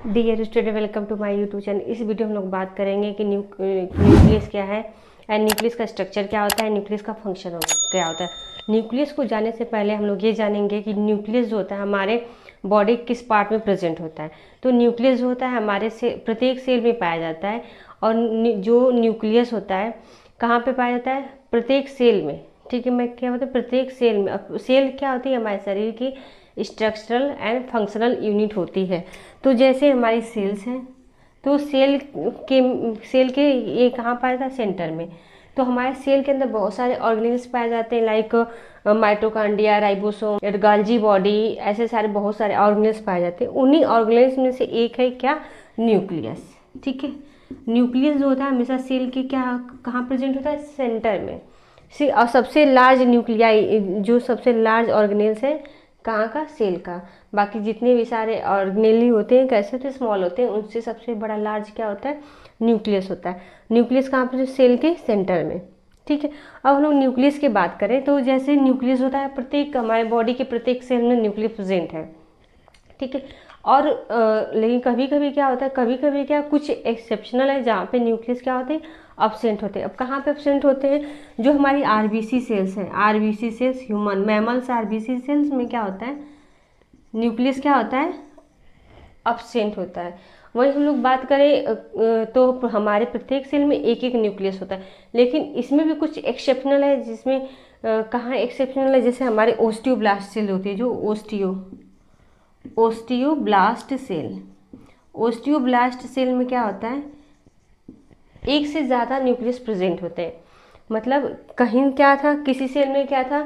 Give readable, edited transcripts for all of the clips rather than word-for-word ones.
Dear student, welcome to my YouTube channel. इस video में हम लोग बात करेंगे कि न्यूक्लियस क्या है एंड न्यूक्लियस का स्ट्रक्चर क्या होता है, न्यूक्लियस का फंक्शन क्या होता है। न्यूक्लियस को जानने से पहले हम लोग ये जानेंगे कि न्यूक्लियस जो होता है हमारे बॉडी किस पार्ट में प्रेजेंट होता है। तो न्यूक्लियस जो होता है हमारे से प्रत्येक सेल में पाया जाता है। और जो न्यूक्लियस होता है कहाँ पे पाया जाता है? प्रत्येक सेल में। ठीक है, मैं क्या मतलब प्रत्येक सेल में। अब सेल क्या होती है? हमारे शरीर की स्ट्रक्चरल एंड फंक्शनल यूनिट होती है। तो जैसे हमारी सेल्स हैं, तो सेल के ये कहाँ पाया जाता है? सेंटर में। तो हमारे सेल के अंदर बहुत सारे ऑर्गेनेल्स पाए जाते हैं, like mitochondria, ribosome, Golgi body, ऐसे सारे बहुत सारे ऑर्गेनेल्स पाए जाते हैं। उन्हीं ऑर्गेनेल्स में से एक है क्या? न्यूक्लियस। ठीक है, न्यूक्लियस जो होता है हमेशा सेल के क्या कहाँ प्रेजेंट होता है? सेंटर में। और सबसे लार्ज न्यूक्लियाई, जो सबसे लार्ज ऑर्गेनेल्स है कहाँ का? सेल का। बाकी जितने भी सारे ऑर्गेनेली होते हैं कैसे होते हैं? स्मॉल होते हैं। उनसे सबसे बड़ा लार्ज क्या होता है? न्यूक्लियस होता है। न्यूक्लियस कहाँ पर? सेल के सेंटर में। ठीक है, अब हम लोग न्यूक्लियस की बात करें तो जैसे न्यूक्लियस होता है प्रत्येक हमारे बॉडी के प्रत्येक सेल में न्यूक्लियस प्रेजेंट है। ठीक है, और लेकिन कभी कभी क्या होता है, कभी कभी क्या कुछ एक्सेप्शनल है जहाँ पे न्यूक्लियस क्या होते हैं? अब्सेंट होते हैं। अब कहाँ पे अब्सेंट होते हैं? जो हमारी आरबीसी सेल्स हैं, RBC cells, human mammals RBC cells में क्या होता है? न्यूक्लियस क्या होता है? अब्सेंट होता है। वही हम लोग बात करें तो हमारे प्रत्येक सेल में एक एक न्यूक्लियस होता है, लेकिन इसमें भी कुछ एक्सेप्शनल है। जिसमें कहाँ एक्सेप्शनल है? जैसे हमारे ओस्टियोब्लास्ट सेल होती है, जो ओस्टियोब्लास्ट सेल। ओस्टियोब्लास्ट सेल में क्या होता है? एक से ज़्यादा न्यूक्लियस प्रेजेंट होते हैं। मतलब कहीं क्या था, किसी सेल में क्या था,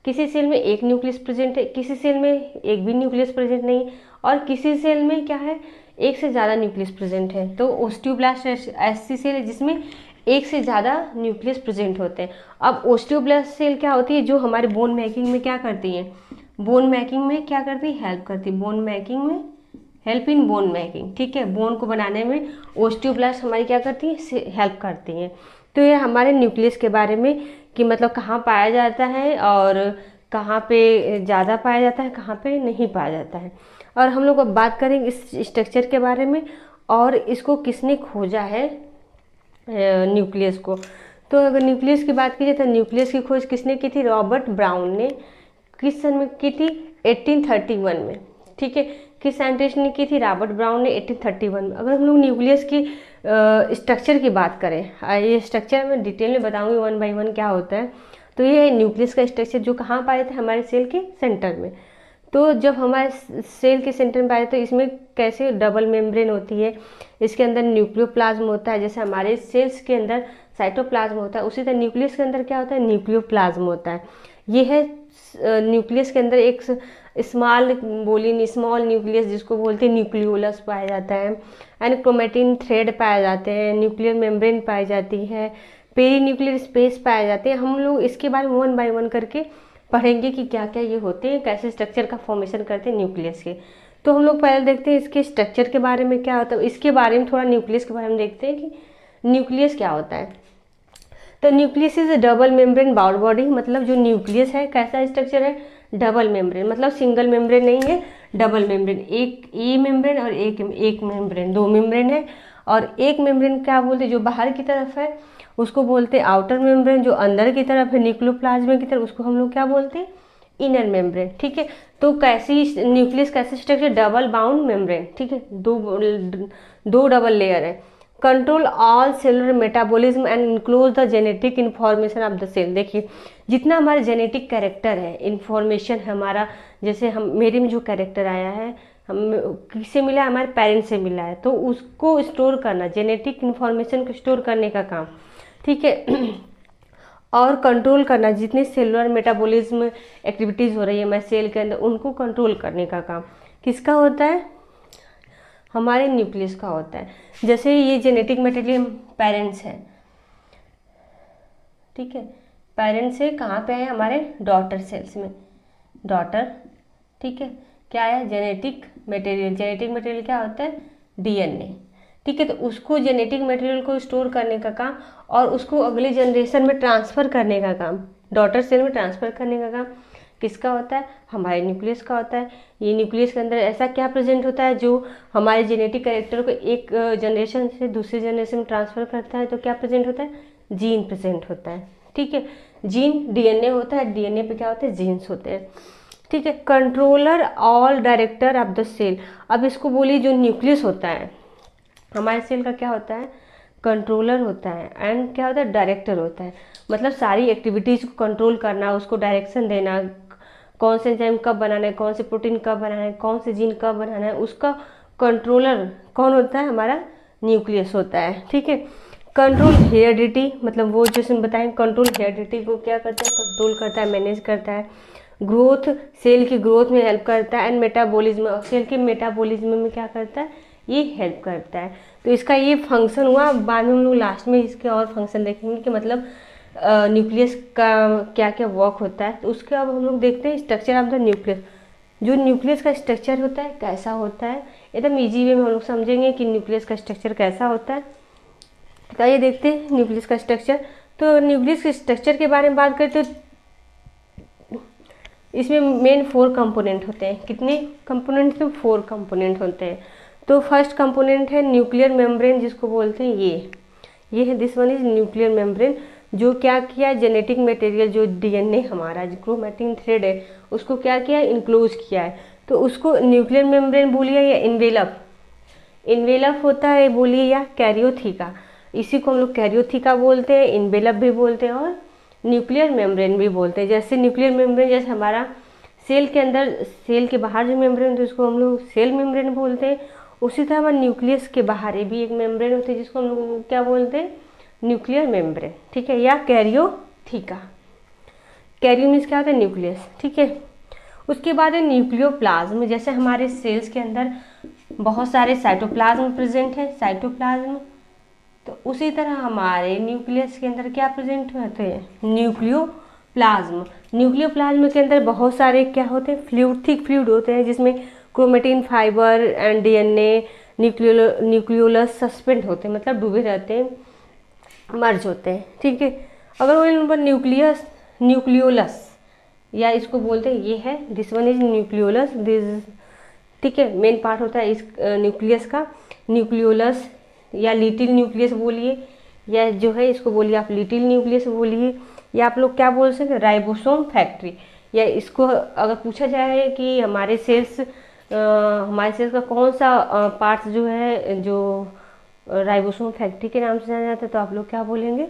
किसी सेल में एक न्यूक्लियस प्रेजेंट है, किसी सेल में एक भी न्यूक्लियस प्रेजेंट नहीं, और किसी सेल में क्या है? एक से ज़्यादा न्यूक्लियस प्रेजेंट है। तो ओस्टियोब्लास्ट ऐसी सेल है जिसमें एक से ज़्यादा न्यूक्लियस प्रेजेंट होते हैं। अब ओस्टियोब्लास्ट सेल क्या होती है? जो हमारे बोन मेकिंग में क्या करती है? बोन मेकिंग में क्या करती है? हेल्प करती है। बोन मेकिंग में, हेल्प इन बोन मेकिंग। ठीक है, बोन को बनाने में ओस्टियोब्लास्ट हमारी क्या करती है? हेल्प करती हैं। तो ये हमारे न्यूक्लियस के बारे में कि मतलब कहाँ पाया जाता है और कहाँ पे ज़्यादा पाया जाता है, कहाँ पे नहीं पाया जाता है। और हम लोग अब बात करेंगे इस स्ट्रक्चर के बारे में और इसको किसने खोजा है, न्यूक्लियस को। तो अगर न्यूक्लियस की बात की जाए तो न्यूक्लियस की खोज किसने की थी? रॉबर्ट ब्राउन ने। किस सन में की थी? 1831 में। ठीक है, किस साइंटिस्ट ने की थी? रॉबर्ट ब्राउन ने 1831 में। अगर हम लोग न्यूक्लियस की स्ट्रक्चर की बात करें, ये स्ट्रक्चर मैं डिटेल में बताऊंगी वन बाय वन क्या होता है। तो ये है न्यूक्लियस का स्ट्रक्चर, जो कहाँ पाए थे? हमारे सेल के सेंटर में। तो जब हमारे सेल के सेंटर में पाए तो इसमें कैसे डबल मेम्ब्रेन होती है, इसके अंदर न्यूक्लियोप्लाज्म होता है। जैसे हमारे सेल्स के अंदर साइटोप्लाज्म होता है, उसी तरह न्यूक्लियस के अंदर क्या होता है? न्यूक्लियोप्लाज्म होता है। ये है न्यूक्लियस के अंदर एक स्मॉल न्यूक्लियस जिसको बोलते हैं न्यूक्लियोलस पाया जाता है। एंड क्रोमेटिन थ्रेड पाए जाते हैं, न्यूक्लियर मेम्ब्रेन पाई जाती है, पेरी न्यूक्लियर स्पेस पाए जाते हैं। हम लोग इसके बारे में वन बाय वन करके पढ़ेंगे कि क्या क्या ये होते हैं, कैसे स्ट्रक्चर का फॉर्मेशन करते हैं न्यूक्लियस के। तो हम लोग पहले देखते हैं इसके स्ट्रक्चर के बारे में क्या होता है, इसके बारे में थोड़ा न्यूक्लियस के बारे में देखते हैं कि न्यूक्लियस क्या होता है। तो न्यूक्लियस इज डबल मेम्ब्रेन बाउल बॉडी। मतलब जो न्यूक्लियस है कैसा स्ट्रक्चर है? डबल मेम्ब्रेन, मतलब सिंगल मेम्ब्रेन नहीं है, डबल मेम्ब्रेन। एक ई मेम्ब्रेन और एक मेम्ब्रेन, दो मेम्ब्रेन है। और एक मेम्ब्रेन क्या बोलते हैं? जो बाहर की तरफ है उसको बोलते हैं आउटर मेम्ब्रेन, जो अंदर की तरफ है न्यूक्लियोप्लाज्म की तरफ उसको हम लोग क्या बोलते हैं? Inner membrane. ठीक है, तो कैसी न्यूक्लियस कैसे स्ट्रक्चर? Double bond membrane. ठीक है, दो डबल लेयर है। Control all cellular metabolism and includes the genetic information of the cell. देखिए जितना हमारा जेनेटिक कैरेक्टर है, इन्फॉर्मेशन हमारा, जैसे हम मेरे में जो कैरेक्टर आया है हम किससे मिला है? हमारे पेरेंट्स से मिला है। तो उसको स्टोर करना, जेनेटिक इन्फॉर्मेशन को स्टोर करने का काम। ठीक है, और कंट्रोल करना, जितने सेलुलर मेटाबॉलिज्म एक्टिविटीज़ हो रही है हमारे सेल के अंदर उनको कंट्रोल करने का काम किसका होता है? हमारे न्यूक्लियस का होता है। जैसे ये जेनेटिक मटेरियल पेरेंट्स हैं। ठीक है, पेरेंट्स से कहाँ पे है? हमारे डॉटर सेल्स में, डॉटर। ठीक है, क्या है? Genetic material. जेनेटिक मटेरियल क्या होता है? डीएनए। ठीक है, तो उसको जेनेटिक मटेरियल को स्टोर करने का काम और उसको अगले जनरेशन में ट्रांसफ़र करने का काम, डॉटर सेल में ट्रांसफ़र करने का काम किसका होता है? हमारे न्यूक्लियस का होता है। ये न्यूक्लियस के अंदर ऐसा क्या प्रेजेंट होता है जो हमारे जेनेटिक कैरेक्टर को एक जनरेशन से दूसरी जनरेशन में ट्रांसफ़र करता है? तो क्या प्रेजेंट होता है? जीन प्रेजेंट होता है। ठीक है, जीन डीएनए होता है, डीएनए पे क्या होते हैं? जीन्स होते हैं। ठीक है, controller all director of the cell. अब इसको बोलिए, जो न्यूक्लियस होता है हमारे सेल का क्या होता है? कंट्रोलर होता है एंड क्या होता है? डायरेक्टर होता है। मतलब सारी एक्टिविटीज़ को कंट्रोल करना, उसको डायरेक्शन देना, कौन से एंजाइम कब बनाना है, कौन से प्रोटीन कब बनाना है, कौन से जीन कब बनाना है, उसका कंट्रोलर कौन होता है? हमारा न्यूक्लियस होता है। ठीक है, कंट्रोल हेरिडिटी, मतलब वो जैसे हम बताएं, कंट्रोल हेरिडिटी को क्या करता है? कंट्रोल करता है, मैनेज करता है। ग्रोथ, सेल की ग्रोथ में हेल्प करता है। एंड मेटाबॉलिज्म, सेल के मेटाबॉलिज्म में क्या करता है? ये हेल्प करता है। तो इसका ये फंक्शन हुआ। बाद में हम लोग लास्ट में इसके और फंक्शन देखेंगे कि मतलब न्यूक्लियस का क्या क्या वर्क होता है। तो उसके अब हम लोग देखते हैं स्ट्रक्चर ऑफ द न्यूक्लियस। जो न्यूक्लियस का स्ट्रक्चर होता है कैसा होता है, एकदम ईजी वे में हम लोग समझेंगे कि न्यूक्लियस का स्ट्रक्चर कैसा होता है। तो ये देखते हैं न्यूक्लियस का स्ट्रक्चर। तो न्यूक्लियस के स्ट्रक्चर के बारे में बात करते हैं, इसमें मेन 4 कंपोनेंट होते हैं। कितने कंपोनेंट? तो 4 कंपोनेंट होते हैं। तो फर्स्ट कंपोनेंट है न्यूक्लियर मेम्ब्रेन, जिसको बोलते हैं ये है, this one is nuclear membrane, जो क्या किया? जेनेटिक मटेरियल, जो डीएनए हमारा जो क्रोमैटिन थ्रेड है उसको क्या किया? इनक्लोज किया है। तो उसको न्यूक्लियर मेम्ब्रेन बोलिए या इन्वेलप होता है बोलिए, या कैरियोथिका, इसी को हम लोग कैरियोथिका बोलते हैं, इन्वेलप भी बोलते हैं और न्यूक्लियर मेम्ब्रेन भी बोलते हैं। जैसे न्यूक्लियर मेम्ब्रेन जैसे हमारा सेल के अंदर, सेल के बाहर जो मेम्ब्रेन होती है उसको हम लोग सेल मेम्ब्रेन बोलते हैं। उसी तरह हमारे न्यूक्लियस के बाहर भी एक मेम्ब्रेन होती है जिसको हम लोग क्या बोलते हैं? Nuclear membrane. ठीक है, या कैरियोथिका। कैरियो मीन्स क्या होता है? न्यूक्लियस। ठीक है, उसके बाद है न्यूक्लियोप्लाज्म। जैसे हमारे सेल्स के अंदर बहुत सारे साइटोप्लाज्म प्रेजेंट है, साइटोप्लाज्म, तो उसी तरह हमारे न्यूक्लियस के अंदर क्या प्रेजेंट होते हैं? न्यूक्लियोप्लाज्म। न्यूक्लियोप्लाज्म के अंदर बहुत सारे क्या होते हैं? फ्लूइड, थिक फ्लूइड होते हैं, जिसमें chromatin fibre and DNA nucleolus suspend होते हैं, मतलब डूबे रहते हैं, मर्ज होते हैं। ठीक है, अगर वो नंबर न्यूक्लियोलस, या इसको बोलते हैं ये है, this one is nucleolus, this, ठीक है, मेन पार्ट होता है इस न्यूक्लियस का, न्यूक्लियोलस या लिटिल न्यूक्लियस बोलिए, या जो है इसको बोलिए आप लिटिल न्यूक्लियस बोलिए, या आप लोग क्या बोल सकते हैं? Ribosome factory. या इसको अगर पूछा जाए कि हमारे सेल्स का कौन सा पार्ट जो है जो राइबोसोम फैक्ट्री के नाम से जाना जाता है, तो आप लोग क्या बोलेंगे?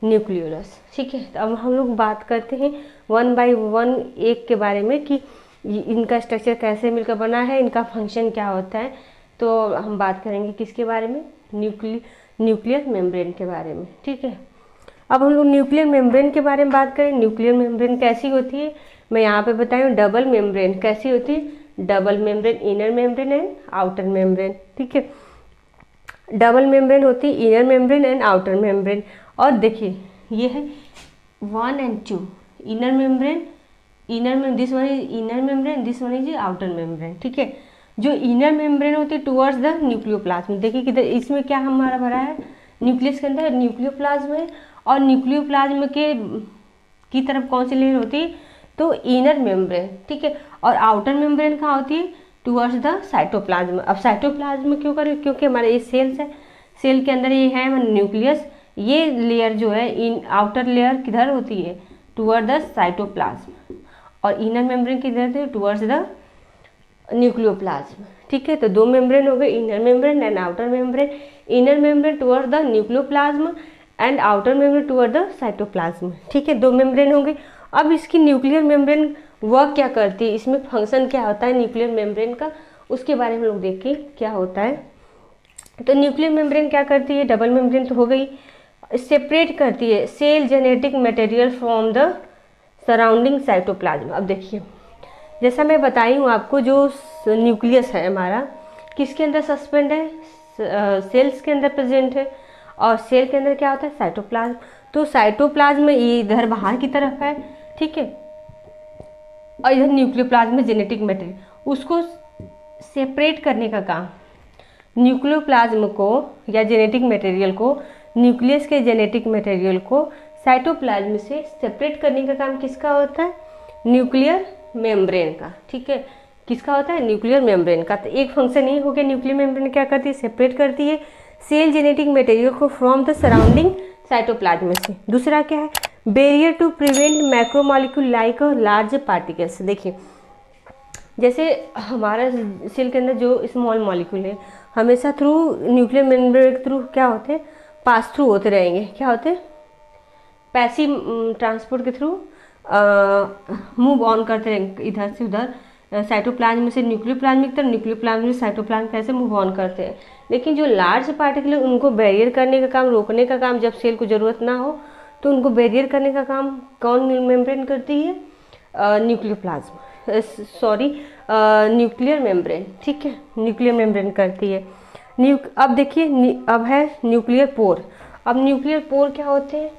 न्यूक्लियोलस। ठीक है, तो अब हम लोग बात करते हैं 1 बाय 1 एक के बारे में कि इनका स्ट्रक्चर कैसे मिलकर बना है, इनका फंक्शन क्या होता है। तो हम बात करेंगे किसके बारे में? न्यूक्लियर मेम्ब्रेन के बारे में। ठीक है, अब हम लोग न्यूक्लियर मेम्ब्रेन के बारे में बात करें। न्यूक्लियर मेम्ब्रेन कैसी होती है, मैं यहाँ पे बताऊँ। डबल मेम्ब्रेन कैसी होती है? Double membrane, inner membrane and outer membrane. ठीक है, डबल मेम्ब्रेन होती है, inner membrane and outer membrane. और देखिए ये है 1 and 2, inner membrane, this one is inner membrane, this one is outer membrane. ठीक है, जो इनर मेम्ब्रेन होती है टुवर्ड्स द न्यूक्लियोप्लाज्म, देखिए किधर इसमें क्या हमारा भरा है? न्यूक्लियस के अंदर न्यूक्लियोप्लाज्म है, और न्यूक्लियोप्लाज्म के की तरफ कौन सी लेयर होती है? तो इनर मेम्ब्रेन। ठीक है, और आउटर मेम्ब्रेन कहाँ होती है? Towards the cytoplasm. अब साइटोप्लाज्म क्यों करें? क्योंकि हमारे ये सेल्स है, सेल के अंदर ये है न्यूक्लियस, ये लेयर जो है इन आउटर लेयर किधर होती है? टुवर्ड द साइटोप्लाज्म, और इनर मेम्ब्रेन किधर थे? Towards the nucleoplasm. ठीक है, तो 2 मेम्ब्रेन हो गए, inner membrane and outer membrane. Inner membrane toward the nucleoplasm and outer membrane toward the cytoplasm. ठीक है, 2 मेम्ब्रेन हो गए। अब इसकी न्यूक्लियर मेम्ब्रेन वर्क क्या करती है, इसमें फंक्शन क्या होता है न्यूक्लियर मेम्ब्रेन का, उसके बारे में लोग देखें क्या होता है। तो न्यूक्लियर मेम्ब्रेन क्या करती है? डबल मेम्ब्रेन तो हो गई, सेपरेट करती है cell genetic material from the surrounding cytoplasm. अब देखिए जैसा मैं बताई हूँ आपको, जो न्यूक्लियस है हमारा किसके अंदर सस्पेंड है? सेल्स के अंदर प्रेजेंट है, और सेल के अंदर क्या होता है? साइटोप्लाज्म। तो साइटोप्लाज्म ये इधर बाहर की तरफ है, ठीक है, और इधर न्यूक्लियोप्लाज्म में जेनेटिक मटेरियल, उसको सेपरेट करने का काम न्यूक्लियोप्लाज्म को या जेनेटिक मटेरियल को, न्यूक्लियस के जेनेटिक मटेरियल को साइटोप्लाज्म से सेपरेट करने का काम किसका होता है? न्यूक्लियर मेम्ब्रेन का, ठीक है। किसका होता है? न्यूक्लियर मेम्ब्रेन का। तो एक फंक्शन ये हो गया, न्यूक्लियर मेम्ब्रेन क्या करती है? सेपरेट करती है सेल जेनेटिक मटेरियल को फ्रॉम द सराउंडिंग साइटोप्लाज्म से। दूसरा क्या है? Barrier to prevent macromolecule like large particles. देखिए जैसे हमारा सेल के अंदर जो स्मॉल मॉलिक्यूल है हमेशा थ्रू न्यूक्लियर मेम्ब्रेन के थ्रू क्या होते हैं? पास थ्रू होते रहेंगे। क्या होते हैं? पैसिव ट्रांसपोर्ट के थ्रू मूव ऑन करते रहेंगे इधर से उधर, साइटोप्लाज्म से न्यूक्लियर प्लाज्म की तरफ, न्यूक्लियर प्लाज्म से साइटोप्लाज्म कैसे मूव ऑन करते हैं। लेकिन जो लार्ज पार्टिकल है उनको बैरियर करने का काम, रोकने का काम, जब सेल को ज़रूरत ना हो तो उनको बैरियर करने का काम कौन मेम्ब्रेन करती है? Nuclear plasm, sorry nuclear membrane, ठीक है, न्यूक्लियर मेम्ब्रेन करती है। अब देखिए अब है न्यूक्लियर पोर। अब न्यूक्लियर पोर क्या होते हैं?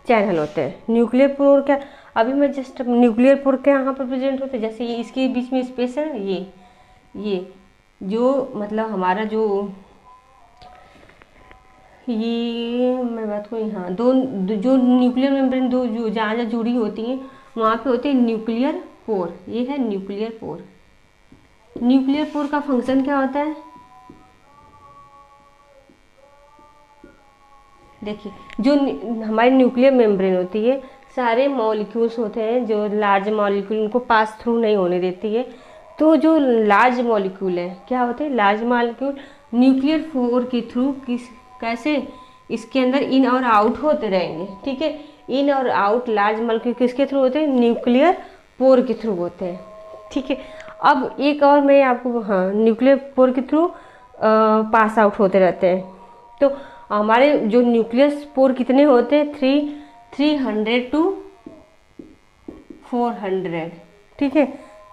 चैनल होते हैं। न्यूक्लियर पोर क्या, अभी मैं जस्ट न्यूक्लियर पोर क्या यहाँ पर प्रेजेंट होते हैं, जैसे ये इसके बीच में स्पेस है ना, ये जो मतलब हमारा जो ये मैं बात करूँ, हाँ जो न्यूक्लियर मेम्ब्रेन दो जो जहाँ जहाँ जुड़ी होती हैं वहाँ पे होते हैं न्यूक्लियर पोर। ये है न्यूक्लियर पोर। न्यूक्लियर पोर का फंक्शन क्या होता है? देखिए जो हमारी न्यूक्लियर मेम्ब्रेन होती है सारे मॉलिक्यूल्स होते हैं जो लार्ज मॉलिक्यूल उनको पास थ्रू नहीं होने देती है। तो जो लार्ज मॉलिक्यूल है क्या होते हैं? लार्ज मॉलिक्यूल न्यूक्लियर पोर के थ्रू कैसे इसके अंदर इन और आउट होते रहेंगे, ठीक है। इन और आउट लार्ज मॉलिक्यूल किसके थ्रू होते हैं? न्यूक्लियर पोर के थ्रू होते हैं, ठीक है। अब एक और मैं आपको, हाँ, न्यूक्लियर पोर के थ्रू पास आउट होते रहते हैं। तो हमारे जो न्यूक्लियस पोर कितने होते हैं? 300 to 400, ठीक है।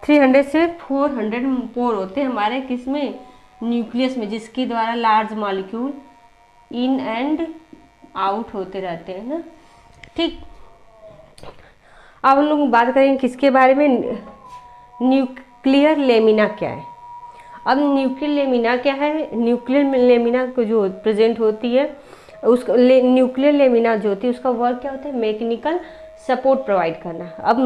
300 से 400 पोर होते हैं हमारे किसमें? न्यूक्लियस में, जिसके द्वारा large molecule in and out होते रहते हैं ना, ठीक। अब हम लोग बात करेंगे किसके बारे में? न्यूक्लियर लेमिना क्या है। अब न्यूक्लियर लेमिना क्या है? न्यूक्लियर लेमिना को जो प्रेजेंट होती है उसका न्यूक्लियर लेमिना जो होती है उसका वर्क क्या होता है? मैकेनिकल सपोर्ट प्रोवाइड करना। अब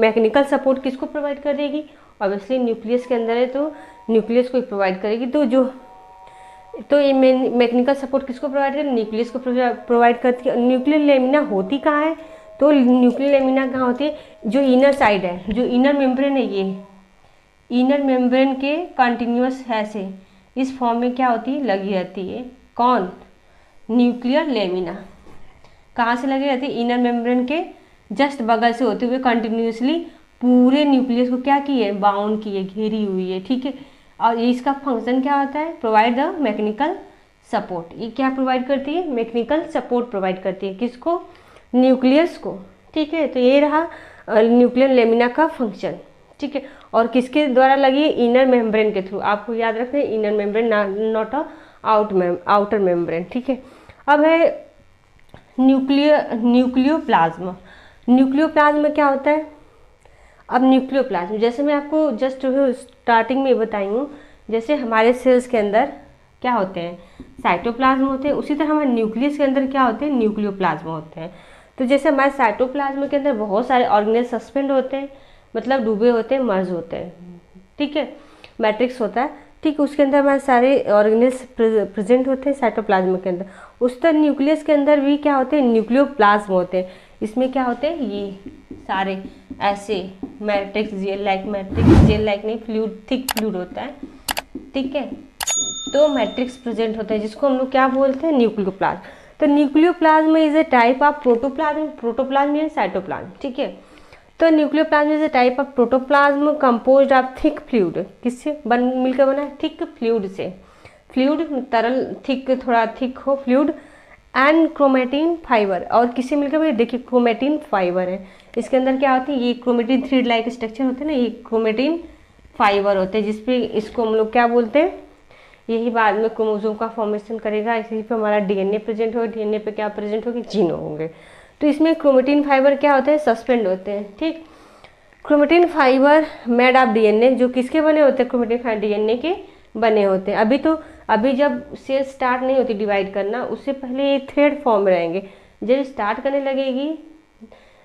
मैकेनिकल सपोर्ट किसको प्रोवाइड करेगी? ऑब्वियसली न्यूक्लियस के अंदर है तो न्यूक्लियस को प्रोवाइड करेगी। तो ये मैकेनिकल सपोर्ट किसको प्रोवाइड करेगी? न्यूक्लियस को प्रोवाइड करती है। न्यूक्लियर लेमिना होती कहाँ है? तो न्यूक्लियर लेमिना कहाँ होती है? जो इनर साइड है, जो इनर मेम्ब्रेन है, ये इनर मेम्ब्रेन के कंटिन्यूस ऐसे इस फॉर्म में क्या होती है? लगी रहती है। कौन? Nuclear lamina. कहाँ से लगी रहती है? इनर मेम्ब्रेन के जस्ट बगल से होते हुए कंटिन्यूसली पूरे न्यूक्लियस को क्या की है? बाउंड की है, घेरी हुई है, ठीक है। और इसका फंक्शन क्या होता है? Provide the mechanical support. ये क्या प्रोवाइड करती है? मैकेनिकल सपोर्ट प्रोवाइड करती है। किसको? न्यूक्लियस को, ठीक है। तो ये रहा न्यूक्लियर लेमिना का फंक्शन, ठीक है। और किसके द्वारा लगी है? इनर मेम्ब्रेन के थ्रू। आपको याद रखना है inner membrane, not outer membrane, ठीक है। अब है न्यूक्लियोप्लाज्म। न्यूक्लियोप्लाज्म में क्या होता है? अब न्यूक्लियोप्लाज्म जैसे मैं आपको जस्ट स्टार्टिंग में बताई हूँ, जैसे हमारे सेल्स के अंदर क्या होते हैं? साइटोप्लाज्म होते हैं, उसी तरह हमारे न्यूक्लियस के अंदर क्या होते हैं? न्यूक्लियोप्लाज्म होते हैं। तो जैसे हमारे साइटोप्लाज्म के अंदर बहुत सारे ऑर्गेनेल सस्पेंड होते हैं, मतलब डूबे होते हैं, मर्ज होते हैं, ठीक है। मैट्रिक्स होता है, ठीक। उसके अंदर हमारे सारे ऑर्गेनेल्स प्रेजेंट होते हैं साइटोप्लाज्म के अंदर। उस तरह न्यूक्लियस के अंदर भी क्या होते हैं? न्यूक्लियोप्लाज्म होते हैं। इसमें क्या होते हैं? ये सारे ऐसे matrix, gel like matrix, gel like नहीं, फ्लूइड, थिक फ्लूइड होता है, ठीक है। तो मैट्रिक्स प्रेजेंट होता है जिसको हम लोग क्या बोलते हैं? न्यूक्लियोप्लाज्म। तो nucleoplasm is a type of protoplasm. Protoplasm या साइटोप्लाज्म, ठीक है। तो nucleoplasm is a type of protoplasm composed of thick fluid. किससे मिलकर बना है? थिक फ्लूइड से। फ्लूइड तरल, थिक, थोड़ा थिक हो फ्लूइड, एंड क्रोमेटिन फाइबर। और किससे मिलकर बना? देखिए क्रोमेटिन फाइबर है। इसके अंदर क्या होती है? ये क्रोमेटिन थ्रेड लाइक स्ट्रक्चर होते हैं ना, ये क्रोमेटिन फाइबर होते हैं, जिसपे इसको हम लोग क्या बोलते हैं? यही बाद में क्रोमोसोम का फॉर्मेशन करेगा, इसी पे हमारा डीएनए प्रेजेंट होगा। डीएनए पे क्या प्रेजेंट होगी? जीन होंगे। तो इसमें क्रोमेटिन फाइबर क्या होते हैं? सस्पेंड होते हैं, ठीक। Chromatin fibre made of DNA, जो किसके बने होते हैं? क्रोमेटिन फाइबर डीएनए के बने होते हैं। अभी जब सेल स्टार्ट नहीं होती डिवाइड करना, उससे पहले ये थ्रेड फॉर्म रहेंगे। जब स्टार्ट करने लगेगी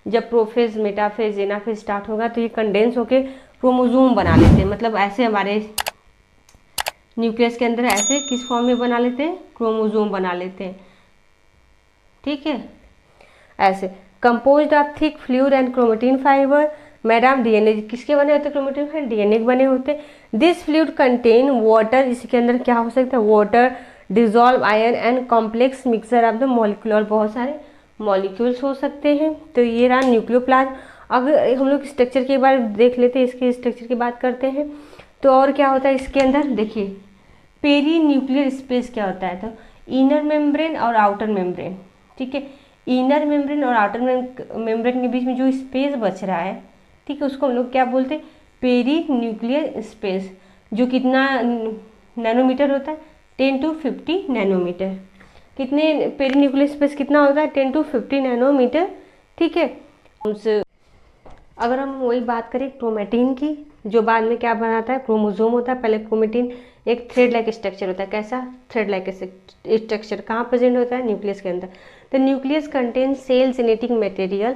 जब प्रोफेज, मेटाफेज, एनाफेज स्टार्ट होगा तो ये कंडेंस होके क्रोमोजोम बना लेते हैं। मतलब ऐसे हमारे न्यूक्लियस के अंदर ऐसे किस फॉर्म में बना लेते हैं, क्रोमोजोम बना लेते हैं। ठीक है, ऐसे composed of thick fluid and chromatin fibre made of DNA. किसके बने होते हैं क्रोमेटिन फाइबर, डीएनए के बने होते हैं। दिस फ्लूइड कंटेन वाटर, इसके अंदर क्या हो सकता है, water, dissolve ion and complex mixture of the molecule, और बहुत सारे मॉलिक्यूल्स हो सकते हैं। तो ये रहा न्यूक्लियोप्लाज्म। अगर हम लोग स्ट्रक्चर के बारे में देख लेते हैं, इसके स्ट्रक्चर की बात करते हैं तो और क्या होता है इसके अंदर, देखिए पेरी न्यूक्लियर स्पेस क्या होता है, तो इनर मेम्ब्रेन और आउटर मेम्ब्रेन। ठीक है, इनर मेम्ब्रेन और आउटर मेम्ब्रेन के बीच में जो स्पेस बच रहा है, ठीक है, उसको हम लोग क्या बोलते हैं, पेरी न्यूक्लियर स्पेस, जो कितना नैनोमीटर होता है, 10 to 50 नैनोमीटर। कितने पेरी न्यूक्लियर स्पेस कितना होता है, 10 to 50 नैनोमीटर। ठीक है, अगर हम वही बात करें क्रोमेटिन की, जो बाद में क्या बनाता है, क्रोमोजोम होता है। पहले क्रोमेटिन एक थ्रेड लाइक स्ट्रक्चर होता है। कैसा थ्रेड लाइक स्ट्रक्चर, कहाँ प्रेजेंट होता है, न्यूक्लियस के अंदर। The nucleus contain cell genetic material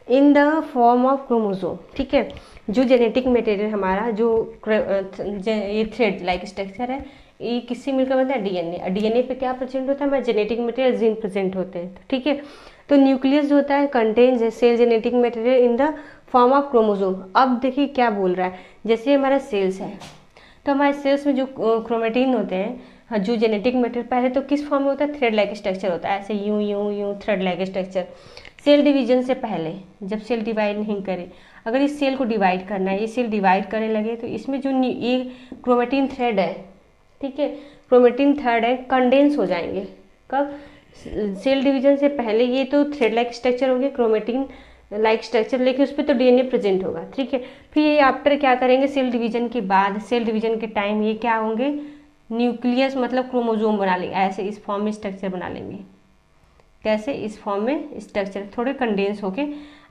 in the form of chromosome. ठीक है, जो जेनेटिक मटेरियल हमारा जो ये थ्रेड लाइक स्ट्रक्चर है, ये किससे मिलकर बनता है, डीएनए। डीएनए पे क्या प्रेजेंट होता है, हमारे जेनेटिक मटेरियल, जीन प्रेजेंट होते हैं। ठीक है, तो न्यूक्लियस जो होता है contain cell genetic material in the form of chromosome. अब देखिए क्या बोल रहा है, जैसे हमारा सेल्स है तो हमारे सेल्स में जो क्रोमेटिन होते हैं, जो जेनेटिक मटेरियल, पहले तो किस फॉर्म में होता है, थ्रेड लाइक स्ट्रक्चर होता है, ऐसे यूं यूं यूं thread like structure. Cell division से पहले, जब सेल डिवाइड नहीं करे, अगर इस सेल को डिवाइड करना है, ये सेल डिवाइड करने लगे तो इसमें जो ये क्रोमेटिन थ्रेड है, ठीक है, क्रोमेटिन थ्रेड है, कंडेंस हो जाएंगे। कब, सेल डिवीजन से पहले। ये तो थ्रेड लाइक स्ट्रक्चर होंगे, क्रोमेटिन लाइक स्ट्रक्चर, लेकिन उस पर तो डीएनए प्रेजेंट होगा। ठीक है, फिर ये आफ्टर क्या करेंगे, सेल डिवीजन के बाद, सेल डिवीजन के टाइम ये क्या होंगे, न्यूक्लियस मतलब क्रोमोजोम बना लेंगे, ऐसे इस फॉर्म में स्ट्रक्चर बना लेंगे। कैसे, इस फॉर्म में स्ट्रक्चर थोड़े कंडेंस होके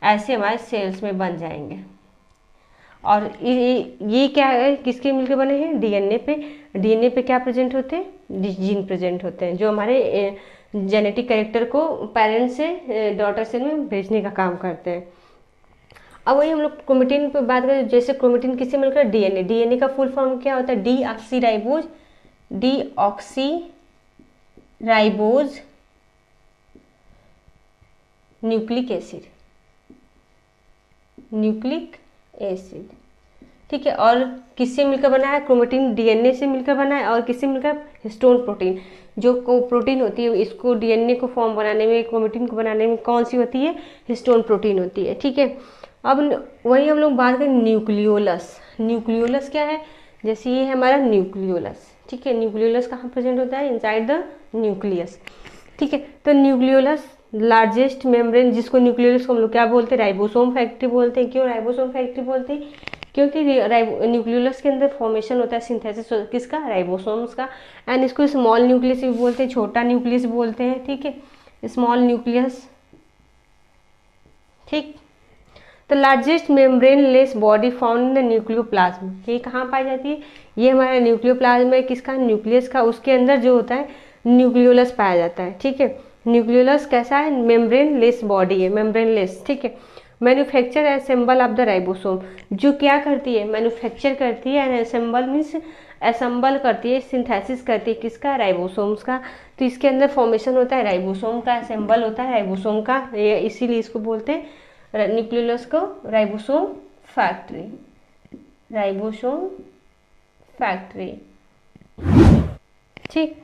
ऐसे हमारे सेल्स में बन जाएंगे। और ये क्या है, किसके मिलकर बने हैं, डीएनए पे। डीएनए पे क्या प्रेजेंट होते हैं, जीन प्रेजेंट होते हैं, जो हमारे जेनेटिक कैरेक्टर को पेरेंट्स से डॉटर सेल में भेजने का काम करते हैं। अब वही हम लोग क्रोमेटिन पे बात करें, जैसे क्रोमेटिन किससे मिलकर, डीएनए। डीएनए का फुल फॉर्म क्या होता है, deoxyribose, deoxyribose nucleic acid, nucleic acid. ठीक है, और किससे मिलकर बना है, क्रोमेटिन डीएनए से मिलकर बना है, और किससे मिलकर, हिस्टोन प्रोटीन। जो प्रोटीन होती है इसको डीएनए को फॉर्म बनाने में, क्रोमेटिन को बनाने में कौन सी होती है, हिस्टोन प्रोटीन होती है। ठीक है, अब वही हम लोग बात करें न्यूक्लियोलस। न्यूक्लियोलस क्या है, जैसे ये है हमारा न्यूक्लियोलस। ठीक है, न्यूक्लियोलस कहाँ प्रेजेंट होता है, इनसाइड द न्यूक्लियस। ठीक है, तो न्यूक्लियोलस लार्जेस्ट मेम्ब्रेन, जिसको न्यूक्लियोलस को हम लोग क्या बोलते हैं, राइबोसोम फैक्ट्री बोलते हैं। क्यों राइबोसोम फैक्ट्री बोलते हैं, क्योंकि न्यूक्लियोलस के अंदर फॉर्मेशन होता है, सिंथेसिस किसका, राइबोसोम्स का। एंड इसको स्मॉल न्यूक्लियस भी बोलते हैं, छोटा न्यूक्लियस बोलते हैं। ठीक है, स्मॉल न्यूक्लियस। ठीक, तो largest membrane less body found in the nucleoplasm, ये कहाँ पाई जाती है, ये हमारा न्यूक्लियोप्लाज्म है, किसका, न्यूक्लियस का। उसके अंदर जो होता है न्यूक्लियोलस पाया जाता है। ठीक है, न्यूक्लियोलस कैसा है, मेम्ब्रेन लेस बॉडी है, मेम्ब्रेन लेस। ठीक है, manufacture assemble of the ribosome, जो क्या करती है, मैन्युफैक्चर करती है, एंड असेंबल मीन्स असेंबल करती है, सिंथेसिस करती है, किसका, राइबोसोम्स का। तो इसके अंदर फॉर्मेशन होता है राइबोसोम का, असेंबल होता है राइबोसोम का, इसीलिए इसको बोलते हैं न्यूक्लियोलस को राइबोसोम फैक्ट्री, राइबोसोम फैक्ट्री। ठीक,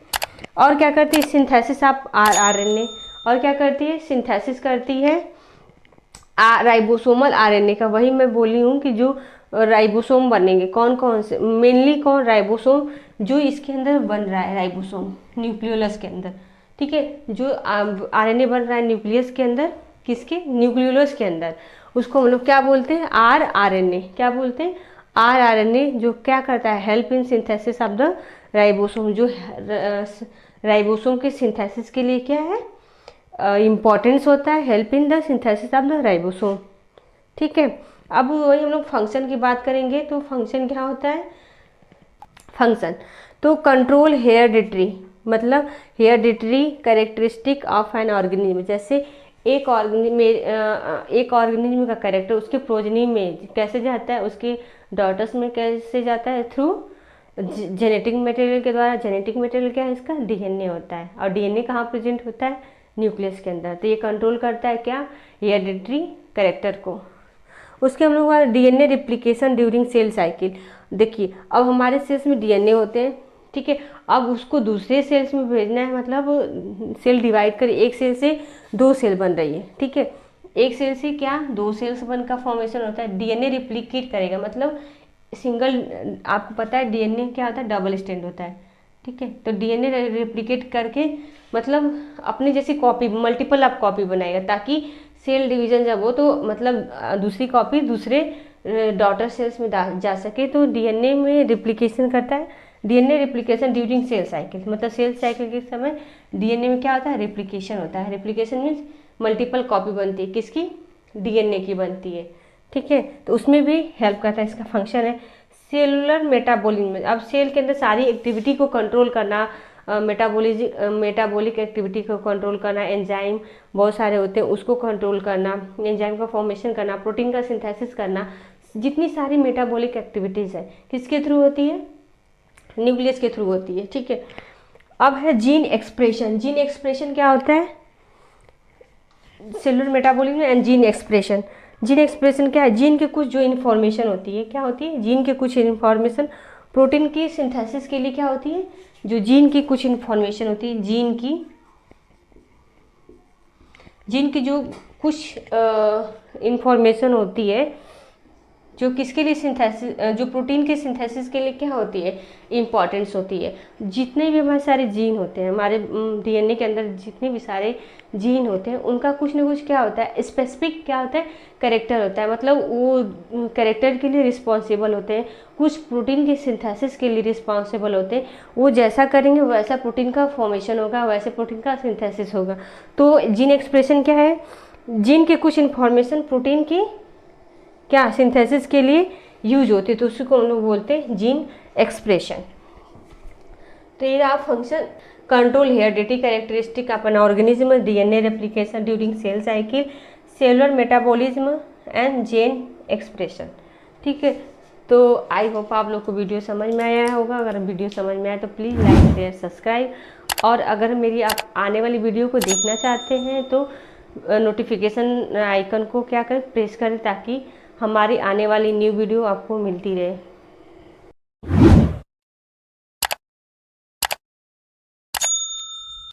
और क्या करती है, सिंथेसिस ऑफ आरएनए, और क्या करती है, सिंथेसिस करती है राइबोसोमल आरएनए का। वही मैं बोली हूँ कि जो राइबोसोम बनेंगे, कौन कौन से, मेनली कौन, राइबोसोम, जो इसके अंदर बन रहा है, राइबोसोम न्यूक्लियोलस के अंदर। ठीक है, जो आरएनए बन रहा है न्यूक्लियस के अंदर, किसके, न्यूक्लियोलस के अंदर, उसको हम लोग क्या बोलते हैं, आरएनए। क्या बोलते हैं, आरएनए, जो क्या करता है, help in synthesis of the ribosome, जो राइबोसोम के सिंथेसिस के लिए क्या है, इम्पॉर्टेंस होता है, help in the synthesis of the ribosome. ठीक है, अब वही हम लोग फंक्शन की बात करेंगे, तो फंक्शन क्या होता है, फंक्शन तो कंट्रोल हेरिडिटरी, मतलब hereditary characteristic of an organism. जैसे एक ऑर्गेनिज्म का कैरेक्टर उसके प्रोजनी में कैसे जाता है, उसके डॉटर्स में कैसे जाता है, थ्रू जेनेटिक मटेरियल के द्वारा। जेनेटिक मटेरियल क्या है इसका, डीएनए होता है। और डीएनए कहाँ प्रेजेंट होता है, न्यूक्लियस के अंदर। तो ये कंट्रोल करता है क्या, हेरेडिटरी कैरेक्टर को। उसके हम लोग DNA replication during cell cycle. देखिए अब हमारे सेल्स में डीएनए होते हैं, ठीक है। अब उसको दूसरे सेल्स में भेजना है, मतलब सेल डिवाइड कर, एक सेल से 2 सेल बन रही है, ठीक है। एक सेल से क्या 2 सेल्स बन का फॉर्मेशन होता है। डीएनए रिप्लिकेट करेगा, मतलब सिंगल, आपको पता है डीएनए क्या होता है, डबल स्टैंड होता है, ठीक है। तो डीएनए रिप्लिकेट करके मतलब अपने जैसी कॉपी, मल्टीपल आप कॉपी बनाएगा, ताकि सेल डिवीजन जब हो तो मतलब दूसरी कॉपी दूसरे डॉटर सेल्स में जा सके। तो डीएनए में रिप्लिकेशन करता है, DNA replication during cell cycle, मतलब सेल साइकिल के समय डीएनए में क्या होता है, रिप्लिकेशन होता है। रिप्लिकेशन मीन्स मल्टीपल कॉपी बनती है, किसकी, डीएनए की बनती है, ठीक है। तो उसमें भी हेल्प करता है, इसका फंक्शन है सेलुलर मेटाबॉलिज्म। अब सेल के अंदर सारी एक्टिविटी को कंट्रोल करना, मेटाबॉलिक एक्टिविटी को कंट्रोल करना, एंजाइम बहुत सारे होते हैं उसको कंट्रोल करना, एंजाइम का फॉर्मेशन करना, प्रोटीन का सिंथेसिस करना, जितनी सारी मेटाबॉलिक एक्टिविटीज़ है किसके थ्रू होती है, न्यूक्लियस के थ्रू होती है, ठीक है। अब है जीन एक्सप्रेशन। जीन एक्सप्रेशन क्या होता है, cellular metabolism and gene expression. Gene expression क्या है, जीन के कुछ जो इन्फॉर्मेशन होती है, क्या होती है, जीन के कुछ इन्फॉर्मेशन प्रोटीन की सिंथेसिस के लिए क्या होती है, जो जीन की कुछ इन्फॉर्मेशन होती है, जीन की जो कुछ इन्फॉर्मेशन होती है, जो किसके लिए सिंथेसिस, जो प्रोटीन के सिंथेसिस के लिए क्या होती है, इम्पॉर्टेंस होती है। जितने भी हमारे सारे जीन होते हैं, हमारे डीएनए के अंदर जितने भी सारे जीन होते हैं, उनका कुछ ना कुछ क्या होता है, स्पेसिफिक क्या होता है, कैरेक्टर होता है। मतलब वो कैरेक्टर के लिए रिस्पॉन्सिबल होते हैं, कुछ प्रोटीन के सिंथेसिस के लिए रिस्पॉन्सिबल होते हैं। वो जैसा करेंगे वैसा प्रोटीन का फॉर्मेशन होगा, वैसे प्रोटीन का सिंथेसिस होगा। तो जीन एक्सप्रेशन क्या है, जीन के कुछ इन्फॉर्मेशन प्रोटीन की क्या सिंथेसिस के लिए यूज होती है, तो उसी को हम लोग बोलते हैं जीन एक्सप्रेशन। तो ये रहा function, control hereditary characteristic of an organism, DNA replication during cell cycle, cellular metabolism and gene expression, ठीक है। तो आई होप आप लोग को वीडियो समझ में आया होगा। अगर वीडियो समझ में आया तो प्लीज़ लाइक शेयर सब्सक्राइब, और अगर मेरी आप आने वाली वीडियो को देखना चाहते हैं तो नोटिफिकेशन आइकन को क्या करें, प्रेस करें, ताकि हमारी आने वाली न्यू वीडियो आपको मिलती रहे।